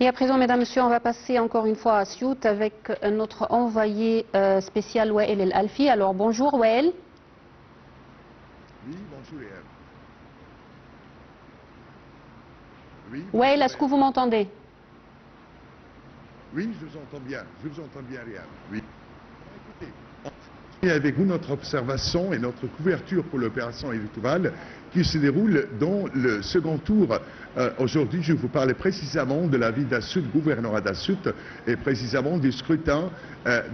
Et à présent, mesdames, messieurs, on va passer encore une fois à Siout avec notre envoyé spécial Wael El Alfi. Alors bonjour Wael. Oui, bonjour Yael. Oui, Wael, est-ce que vous m'entendez? Oui, je vous entends bien. Je vous entends bien, Yael. Oui. Écoutez, on continue avec vous notre observation et notre couverture pour l'opération électorale qui se déroule dans le second tour. Aujourd'hui, je vous parlais précisément de la ville d'Assout, gouvernorat d'Assout, et précisément du scrutin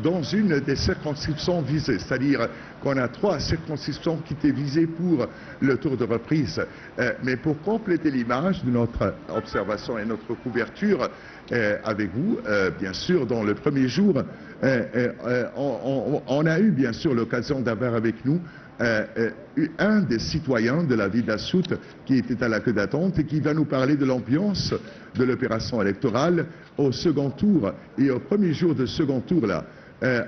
dans une des circonscriptions visées. C'est-à-dire qu'on a 3 circonscriptions qui étaient visées pour le tour de reprise. Mais pour compléter l'image de notre observation et notre couverture avec vous, bien sûr, dans le premier jour, on a eu bien sûr l'occasion d'avoir avec nous un des citoyens de la ville d'Assout qui était à la queue d'attente et qui va nous parler de l'ambiance de l'opération électorale au second tour. Et au premier jour de second tour, là,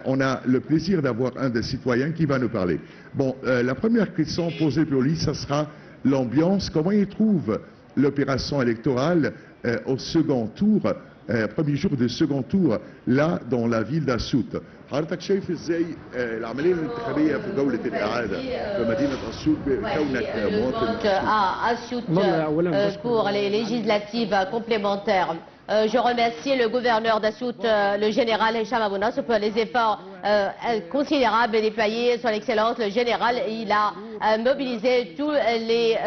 on a le plaisir d'avoir un des citoyens qui va nous parler. Bon, la première question posée pour lui, ça sera l'ambiance. Comment il trouve l'opération électorale au second tour, premier jour du second tour, là, dans la ville d'Assout. حضرتك شايف ازاي العمليه الانتخابيه في جوله الاعاده في مدينه اسيوط كونك مواطن à Assiout pour les législatives complémentaires. Je remercie le gouverneur d'Assout, le général Hicham Abounas, pour les efforts considérables déployés, son excellence. Le général, il a mobilisé tous les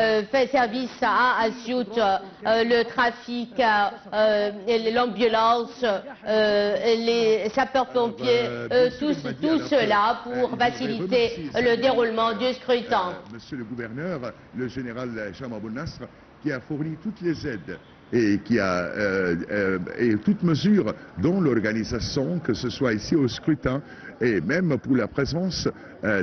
services à Assiout, le trafic, l'ambulance, les sapeurs-pompiers, tout cela pour faciliter le déroulement du scrutin. Monsieur le gouverneur, le général Hicham Abounas, qui a fourni toutes les aides et qui a et toute mesure dans l'organisation, que ce soit ici au scrutin et même pour la présence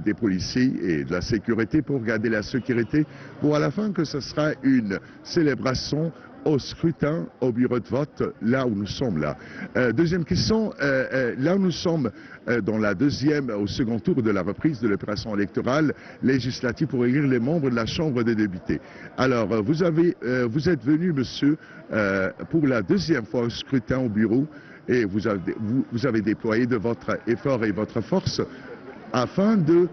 des policiers et de la sécurité pour garder la sécurité, pour à la fin que ce sera une célébration au scrutin, au bureau de vote, là où nous sommes là. Deuxième question, là où nous sommes dans au second tour de la reprise de l'opération électorale législative pour élire les membres de la Chambre des députés. Alors, vous êtes venu, monsieur, pour la deuxième fois au scrutin au bureau et vous avez déployé de votre effort et votre force afin de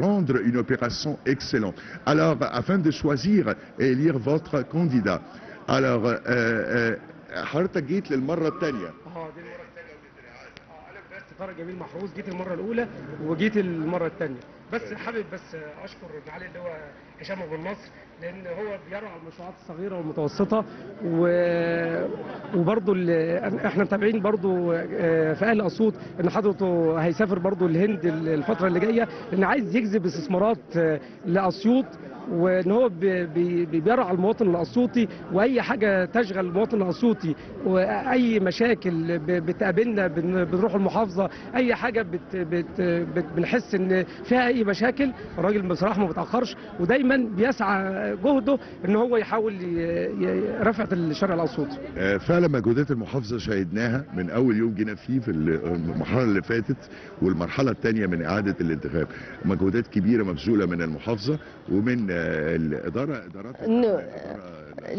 rendre une opération excellente. Alors, afin de choisir et élire votre candidat. Alors, حضرتك جيت للمرة الثانية. انا جميل محروس جيت المره الاولى وجيت المره الثانيه، بس حابب اشكر معالي اللواء هشام ابو النصر لان هو بيرعى المشروعات الصغيره والمتوسطه وبرضه احنا متابعين برضه في اهل اسيوط ان حضرته هيسافر برضه الهند الفتره اللي جايه لان عايز يجذب استثمارات لاسيوط وان هو بيرعى المواطن الاسيوطي واي حاجه تشغل المواطن الاسيوطي واي مشاكل بتقابلنا بنروح المحافظه اي حاجه بنحس ان فيها اي مشاكل الراجل بصراحه ما بيتاخرش ودايما بيسعى جهده ان هو يحاول رفعه الشارع الاسيوطي. فعلا مجهودات المحافظه شاهدناها من اول يوم جينا فيه في المرحله اللي فاتت والمرحله الثانيه من اعاده الانتخاب، مجهودات كبيره مبذوله من المحافظه ومن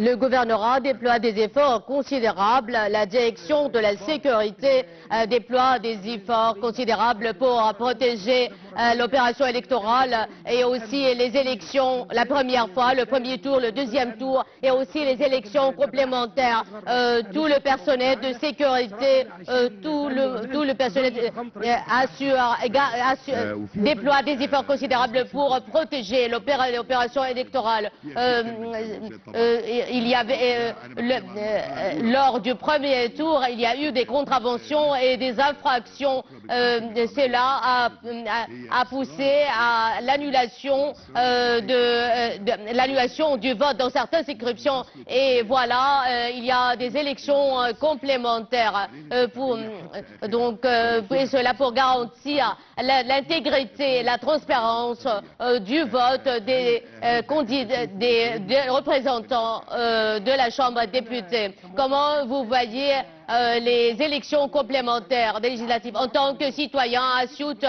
Le gouvernorat déploie des efforts considérables, la direction de la sécurité déploie des efforts considérables pour protéger l'opération électorale et aussi les élections, la première fois, le premier tour, le deuxième tour et aussi les élections complémentaires. Tout le personnel de sécurité, tout le personnel déploie des efforts considérables pour protéger l'opération électorale. Il y avait lors du premier tour, il y a eu des contraventions et des infractions. Cela a poussé à l'annulation l'annulation du vote dans certaines circonscriptions. Et voilà, il y a des élections complémentaires et cela pour garantir l'intégrité, la transparence du vote des représentants de la Chambre des députés. Comment vous voyez les élections complémentaires des législatives. En tant que citoyen à Cioute,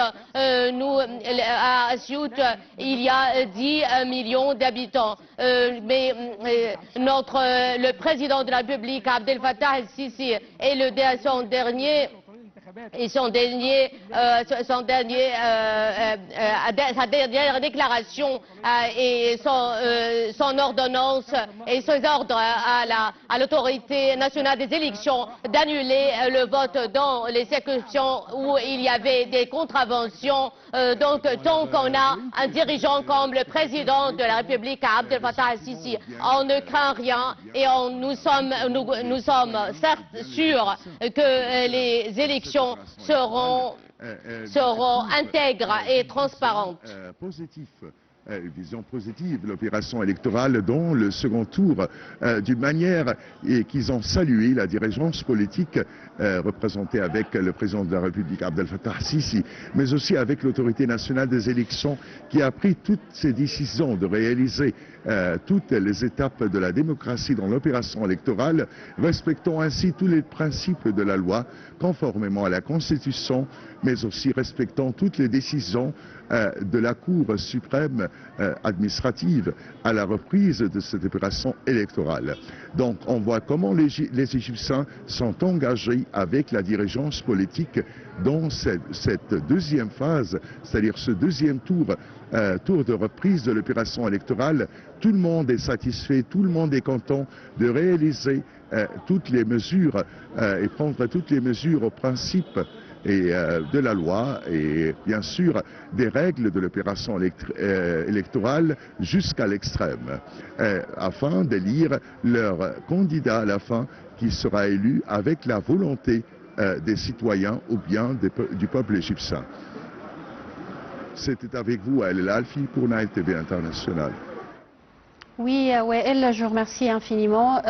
il y a 10 millions d'habitants. Mais le président de la République, Abdel Fattah el-Sisi, est sa dernière déclaration et son ordonnance et ses ordres à l'autorité nationale des élections d'annuler le vote dans les circonscriptions où il y avait des contraventions. Donc tant qu'on a un dirigeant comme le président de la République, Abdel Fattah el-Sisi, on ne craint rien et nous sommes certes sûrs que les élections seront intègres et transparentes. Vision positive, l'opération électorale dans le second tour, d'une manière qu'ils ont salué la dirigeance politique représentée avec le président de la République Abdel Fattah el-Sisi, mais aussi avec l'autorité nationale des élections qui a pris toutes ces décisions de réaliser toutes les étapes de la démocratie dans l'opération électorale, respectant ainsi tous les principes de la loi, conformément à la Constitution, mais aussi respectant toutes les décisions de la Cour suprême administrative à la reprise de cette opération électorale. Donc on voit comment les Égyptiens sont engagés avec la dirigeance politique dans cette deuxième phase, c'est-à-dire ce deuxième tour de reprise de l'opération électorale. Tout le monde est satisfait, tout le monde est content de réaliser toutes les mesures et prendre toutes les mesures au principe et de la loi et bien sûr des règles de l'opération électorale jusqu'à l'extrême, afin d'élire leur candidat à la fin qui sera élu avec la volonté des citoyens ou bien du peuple égyptien. C'était avec vous, El Alfi, pour Nile TV International. Oui, Wael, je vous remercie infiniment.